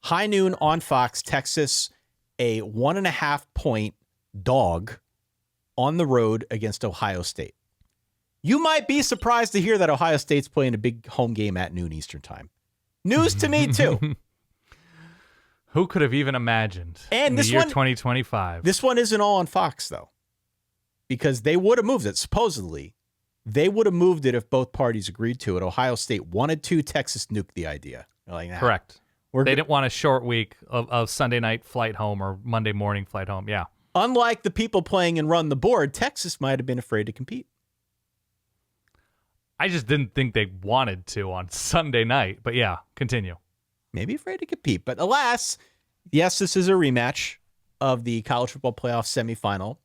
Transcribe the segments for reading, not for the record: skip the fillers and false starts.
High noon on Fox, Texas, a 1.5-point dog on the road against Ohio State. You might be surprised to hear that Ohio State's playing a big home game at noon Eastern time. News to me, too. Who could have even imagined and in this the year one, 2025? This one isn't all on Fox, though, because they would have moved it. Supposedly, they would have moved it if both parties agreed to it. Ohio State wanted to. Texas nuked the idea. They're like, nah, correct. They didn't want a short week of Sunday night flight home or Monday morning flight home. Yeah. Unlike the people playing and run the board, Texas might have been afraid to compete. I just didn't think they wanted to on Sunday night. But yeah, continue. Maybe afraid to compete. But alas, yes, this is a rematch of the college football playoff semifinal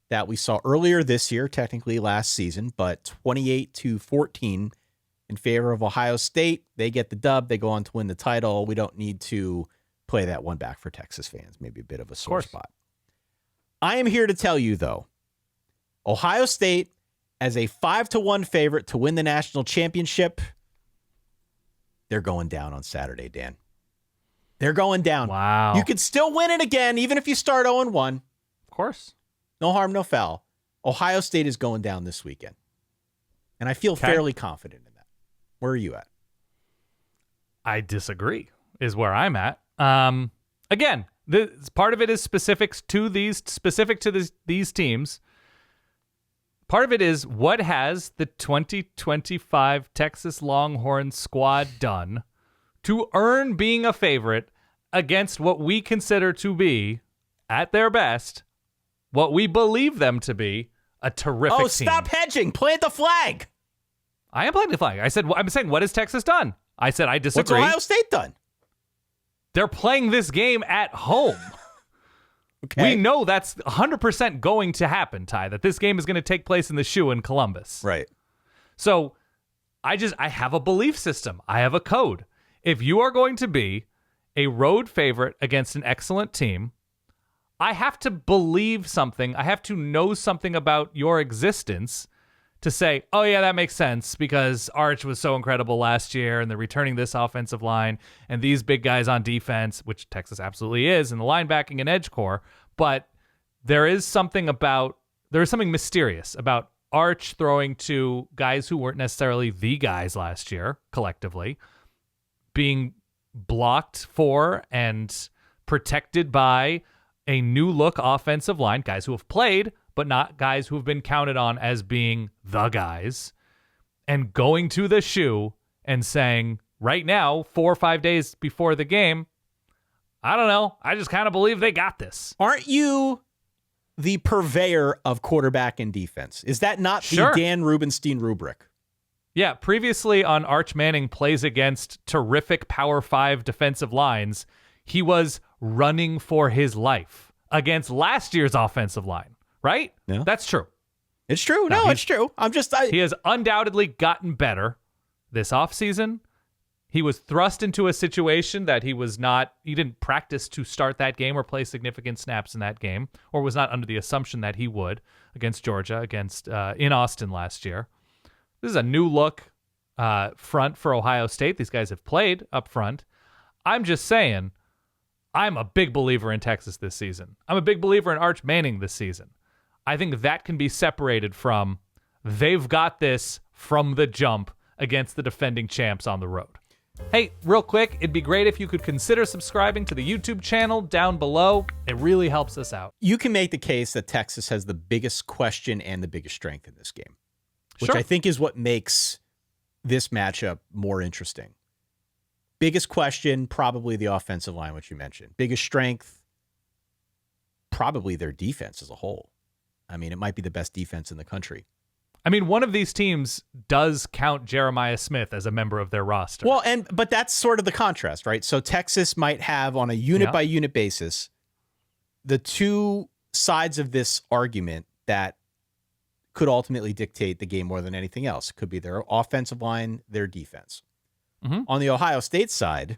that we saw earlier this year, technically last season, but 28-14 in favor of Ohio State. They get the dub. They go on to win the title. We don't need to play that one back for Texas fans. Maybe a bit of a sore spot. I am here to tell you, though, Ohio State as a 5-1 favorite to win the national championship, they're going down on Saturday, Dan. They're going down. Wow. You could still win it again, even if you start 0-1. Of course. No harm, no foul. Ohio State is going down this weekend. And I feel fairly confident in that. Where are you at? I disagree, is where I'm at. Again, part of it is specific to these teams. Part of it is what has the 2025 Texas Longhorns squad done to earn being a favorite against what we consider to be, at their best, what we believe them to be, a terrific team. Stop hedging. Plant the flag. I am planting the flag. I'm saying, what has Texas done? I said, I disagree. What's Ohio State done? They're playing this game at home. Okay. We know that's 100% going to happen, Ty, that this game is going to take place in the shoe in Columbus. Right. So I have a belief system. I have a code. If you are going to be a road favorite against an excellent team, I have to believe something. I have to know something about your existence to say, oh, yeah, that makes sense because Arch was so incredible last year and they're returning this offensive line and these big guys on defense, which Texas absolutely is, and the linebacking and edge core. But there is something mysterious about Arch throwing to guys who weren't necessarily the guys last year collectively, being blocked for and protected by a new look offensive line, guys who have played, but not guys who have been counted on as being the guys, and going to the shoe and saying, right now, 4 or 5 days before the game, I don't know, I just kind of believe they got this. Aren't you the purveyor of quarterback and defense? Is that not the Dan Rubenstein rubric? Yeah, previously on Arch Manning plays against terrific Power 5 defensive lines, he was running for his life against last year's offensive line. Right? Yeah. That's true. It's true. No, it's true. He has undoubtedly gotten better this offseason. He was thrust into a situation that he didn't practice to start that game or play significant snaps in that game, or was not under the assumption that he would against Georgia, in Austin last year. This is a new look front for Ohio State. These guys have played up front. I'm just saying, I'm a big believer in Texas this season. I'm a big believer in Arch Manning this season. I think that can be separated from they've got this from the jump against the defending champs on the road. Hey, real quick, it'd be great if you could consider subscribing to the YouTube channel down below. It really helps us out. You can make the case that Texas has the biggest question and the biggest strength in this game, which I think is what makes this matchup more interesting. Biggest question, probably the offensive line, which you mentioned. Biggest strength, probably their defense as a whole. I mean, it might be the best defense in the country. I mean, one of these teams does count Jeremiah Smith as a member of their roster. Well, but that's sort of the contrast, right? So Texas might have, on a unit-by-unit basis, the two sides of this argument that could ultimately dictate the game more than anything else. It could be their offensive line, their defense. Mm-hmm. On the Ohio State side,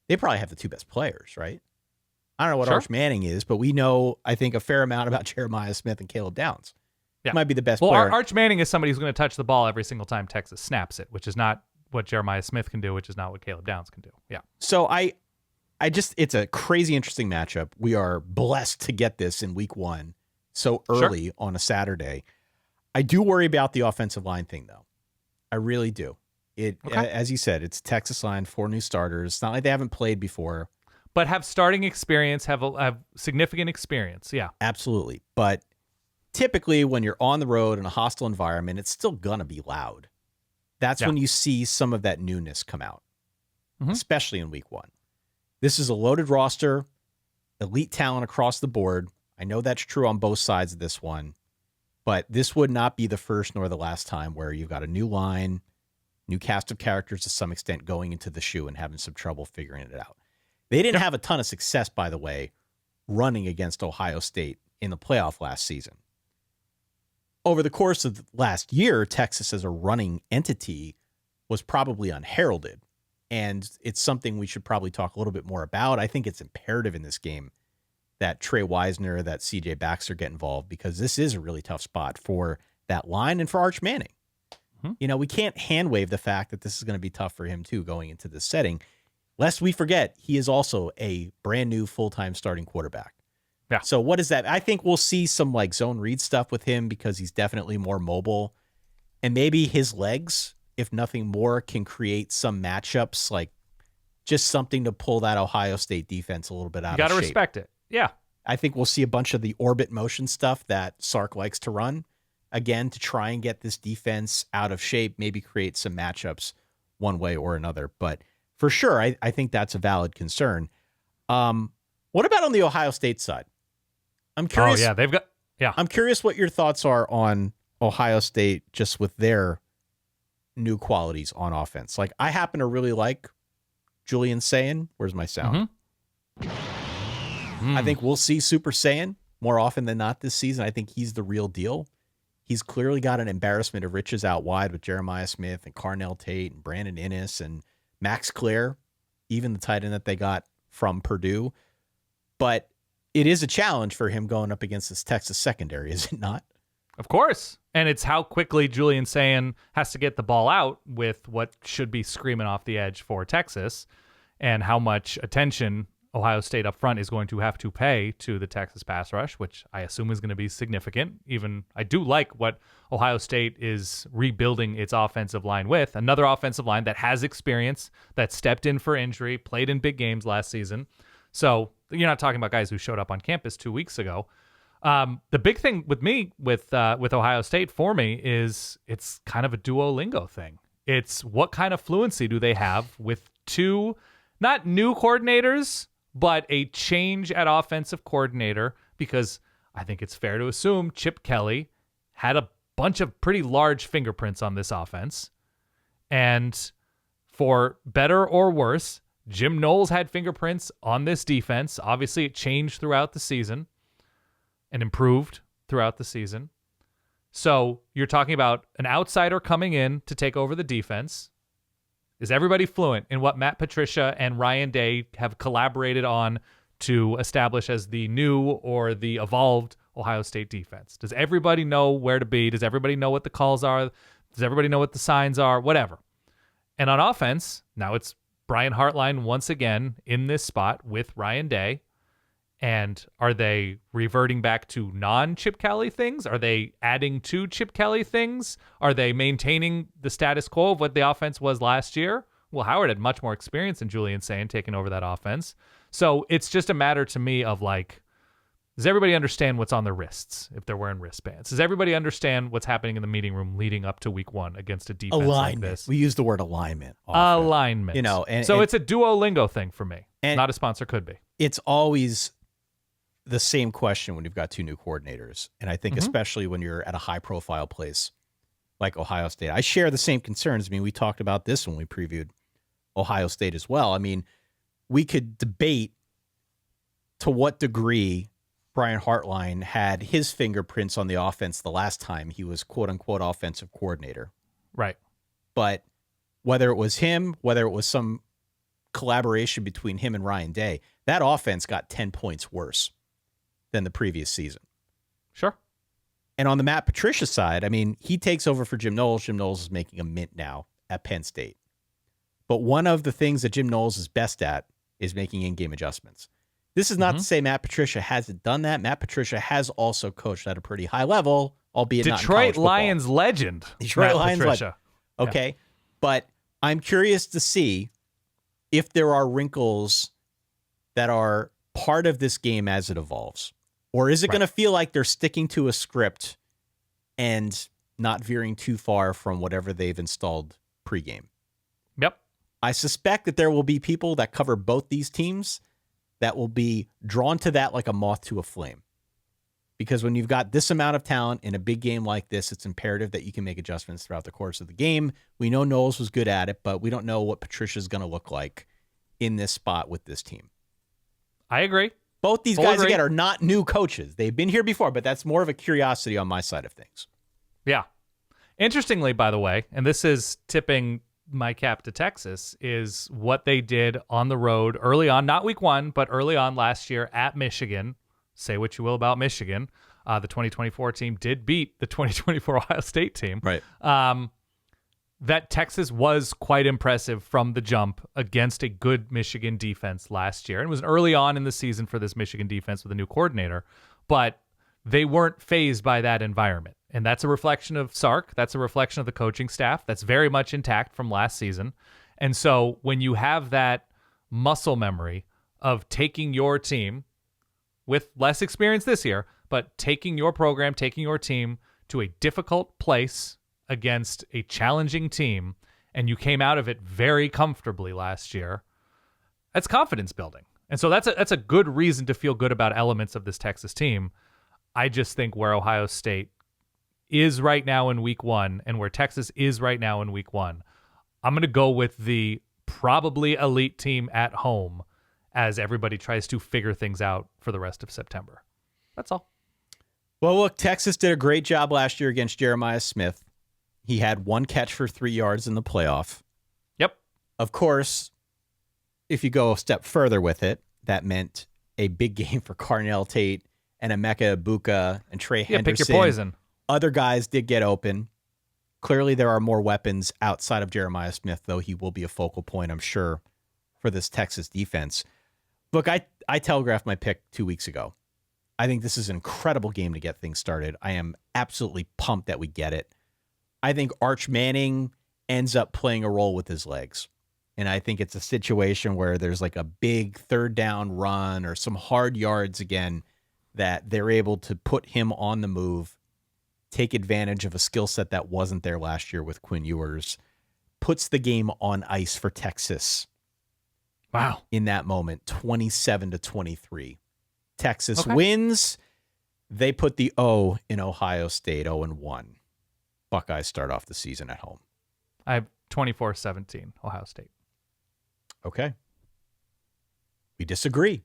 they probably have the two best players, right? I don't know what Arch Manning is, but we know, I think, a fair amount about Jeremiah Smith and Caleb Downs. Yeah. Might be the best player. Well, Arch Manning is somebody who's going to touch the ball every single time Texas snaps it, which is not what Jeremiah Smith can do, which is not what Caleb Downs can do. Yeah. So It's a crazy interesting matchup. We are blessed to get this in week 1 so Sure. early on a Saturday. I do worry about the offensive line thing, though. I really do. Okay. As you said, it's Texas line, 4 new starters. It's not like they haven't played before. But have starting experience, have significant experience. Yeah. Absolutely. But typically when you're on the road in a hostile environment, it's still going to be loud. That's when you see some of that newness come out, especially in week 1. This is a loaded roster, elite talent across the board. I know that's true on both sides of this one, but this would not be the first nor the last time where you've got a new line, new cast of characters to some extent going into the shoe and having some trouble figuring it out. They didn't have a ton of success, by the way, running against Ohio State in the playoff last season. Over the course of the last year, Texas as a running entity was probably unheralded. And it's something we should probably talk a little bit more about. I think it's imperative in this game that Trey Wisner, that CJ Baxter get involved, because this is a really tough spot for that line and for Arch Manning. You know, we can't hand wave the fact that this is going to be tough for him too going into this setting. Lest we forget, he is also a brand new full-time starting quarterback. Yeah. So what is that? I think we'll see some like zone read stuff with him because he's definitely more mobile. And maybe his legs, if nothing more, can create some matchups, like just something to pull that Ohio State defense a little bit out of shape. You got to respect it. Yeah. I think we'll see a bunch of the orbit motion stuff that Sark likes to run, again, to try and get this defense out of shape, maybe create some matchups one way or another. But for sure, I think that's a valid concern. What about on the Ohio State side? I'm curious. Oh, yeah. I'm curious what your thoughts are on Ohio State just with their new qualities on offense. Like, I happen to really like Julian Saiyan. Where's my sound? I think we'll see Super Saiyan more often than not this season. I think he's the real deal. He's clearly got an embarrassment of riches out wide with Jeremiah Smith and Carnell Tate and Brandon Innes and Max Clare, even the tight end that they got from Purdue. But it is a challenge for him going up against this Texas secondary, is it not? Of course. And it's how quickly Julian Saiyan has to get the ball out with what should be screaming off the edge for Texas, and how much attention Ohio State up front is going to have to pay to the Texas pass rush, which I assume is going to be significant. Even I do like what Ohio State is rebuilding its offensive line with. Another offensive line that has experience, that stepped in for injury, played in big games last season. So you're not talking about guys who showed up on campus 2 weeks ago. The big thing with me, with Ohio State for me, is it's kind of a Duolingo thing. It's what kind of fluency do they have with two, not new coordinators, but a change at offensive coordinator, because I think it's fair to assume Chip Kelly had a bunch of pretty large fingerprints on this offense. And for better or worse, Jim Knowles had fingerprints on this defense. Obviously, it changed throughout the season and improved throughout the season. So you're talking about an outsider coming in to take over the defense. Is everybody fluent in what Matt Patricia and Ryan Day have collaborated on to establish as the new or the evolved Ohio State defense? Does everybody know where to be? Does everybody know what the calls are? Does everybody know what the signs are? Whatever. And on offense, now it's Brian Hartline once again in this spot with Ryan Day. And are they reverting back to non-Chip Kelly things? Are they adding to Chip Kelly things? Are they maintaining the status quo of what the offense was last year? Well, Howard had much more experience than Julian Saiyan taking over that offense. So it's just a matter to me of like, does everybody understand what's on their wrists if they're wearing wristbands? Does everybody understand what's happening in the meeting room leading up to week 1 against a defense like this? We use the word alignment often. Alignment. You know, and it's a Duolingo thing for me. Not a sponsor, could be. It's always the same question when you've got two new coordinators. And I think especially when you're at a high profile place like Ohio State, I share the same concerns. I mean, we talked about this when we previewed Ohio State as well. I mean, we could debate to what degree Brian Hartline had his fingerprints on the offense the last time he was quote unquote offensive coordinator. Right. But whether it was him, whether it was some collaboration between him and Ryan Day, that offense got 10 points worse than the previous season. Sure. And on the Matt Patricia side, I mean, he takes over for Jim Knowles. Jim Knowles is making a mint now at Penn State. But one of the things that Jim Knowles is best at is making in-game adjustments. This is not to say Matt Patricia hasn't done that. Matt Patricia has also coached at a pretty high level, albeit not in college Detroit football. Lions legend. Detroit Matt Lions Patricia. legend. Okay. But I'm curious to see if there are wrinkles that are part of this game as it evolves. Or is it going to feel like they're sticking to a script and not veering too far from whatever they've installed pregame? Yep. I suspect that there will be people that cover both these teams that will be drawn to that like a moth to a flame. Because when you've got this amount of talent in a big game like this, it's imperative that you can make adjustments throughout the course of the game. We know Knowles was good at it, but we don't know what Patricia's going to look like in this spot with this team. I agree. Both these guys, again, are not new coaches. They've been here before, but that's more of a curiosity on my side of things. Yeah. Interestingly, by the way, and this is tipping my cap to Texas, is what they did on the road early on, not week one, but early on last year at Michigan. Say what you will about Michigan. The 2024 team did beat the 2024 Ohio State team. Right. That Texas was quite impressive from the jump against a good Michigan defense last year. And it was early on in the season for this Michigan defense with a new coordinator, but they weren't fazed by that environment. And that's a reflection of Sark. That's a reflection of the coaching staff. That's very much intact from last season. And so when you have that muscle memory of taking your team with less experience this year, but taking your program, taking your team to a difficult place against a challenging team, and you came out of it very comfortably last year, that's confidence building. And so that's a good reason to feel good about elements of this Texas team. I just think where Ohio State is right now in week one and where Texas is right now in week one, I'm going to go with the probably elite team at home as everybody tries to figure things out for the rest of September. That's all. Well, look, Texas did a great job last year against Jeremiah Smith. He had one catch for 3 yards in the playoff. Yep. Of course, if you go a step further with it, that meant a big game for Carnell Tate and Emeka Ibuka and Trey Henderson. Pick your poison. Other guys did get open. Clearly, there are more weapons outside of Jeremiah Smith, though he will be a focal point, I'm sure, for this Texas defense. Look, I telegraphed my pick 2 weeks ago. I think this is an incredible game to get things started. I am absolutely pumped that we get it. I think Arch Manning ends up playing a role with his legs. And I think it's a situation where there's like a big third down run or some hard yards again that they're able to put him on the move, take advantage of a skill set that wasn't there last year with Quinn Ewers, puts the game on ice for Texas. Wow. In that moment, 27-23. Texas wins. They put the O in Ohio State, 0-1. Buckeyes start off the season at home. I have 24-17, Ohio State. Okay. We disagree.